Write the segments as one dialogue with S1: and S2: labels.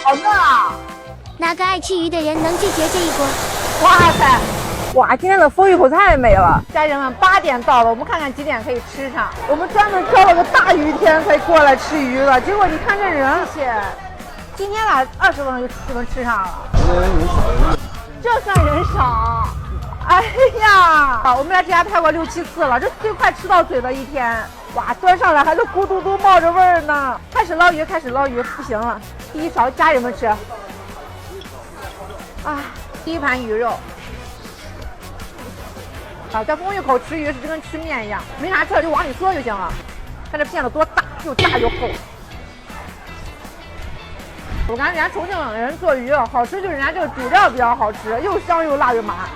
S1: 好嫩啊！
S2: 哪个爱吃鱼的人能拒绝这一锅？
S1: 哇塞！哇，今天的风芋口太美了！家人们，8点到了，我们看看几点可以吃上。我们专门挑了个大雨天才过来吃鱼的，结果你看这人，今天吧20分钟就能吃上了。这算人少。哎呀，我们来这家拍过6、7次了，这最快吃到嘴的一天。哇，端上来还是咕嘟嘟冒着味儿呢。开始捞鱼，不行了，第一勺家人们吃。啊，第一盘鱼肉。啊，在风芋口吃鱼是就跟吃面一样，没啥事儿就往里缩就行了。看这片子多大，又大又厚。我感觉人家重庆人做鱼好吃，就是人家这个主料比较好吃，又香又辣又麻。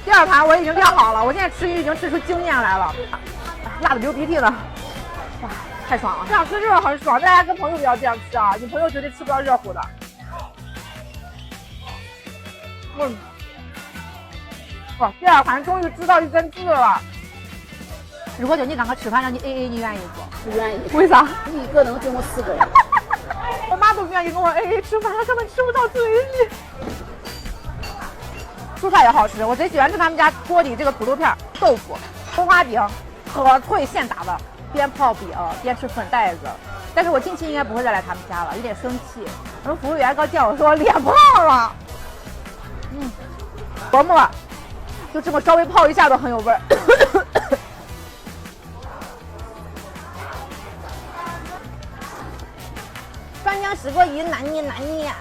S1: 第2盘我已经晾好了，我现在吃鱼已经吃出经验来了，辣的流鼻涕了。哇，太爽了！这样吃就是很爽，大家跟朋友不要这样吃啊，你朋友绝对吃不到热乎的。哇，第2盘终于知道1根刺了。如果就你刚刚吃饭让你 AA， 你愿意不？
S3: 不愿意。
S1: 为啥？
S3: 一个能顶我4个人。
S1: 我妈都不愿意跟我 AA 吃饭，她根本吃不到嘴里。蔬菜也好吃，我贼喜欢吃他们家锅底这个土豆片、豆腐、葱花饼，可脆现打的，边泡饼边吃粉袋子。但是我近期应该不会再来他们家了，有点生气。我们服务员刚见我说我脸胖了。薄沫就这么稍微泡一下都很有味儿。干姜石锅鱼，难捏难捏。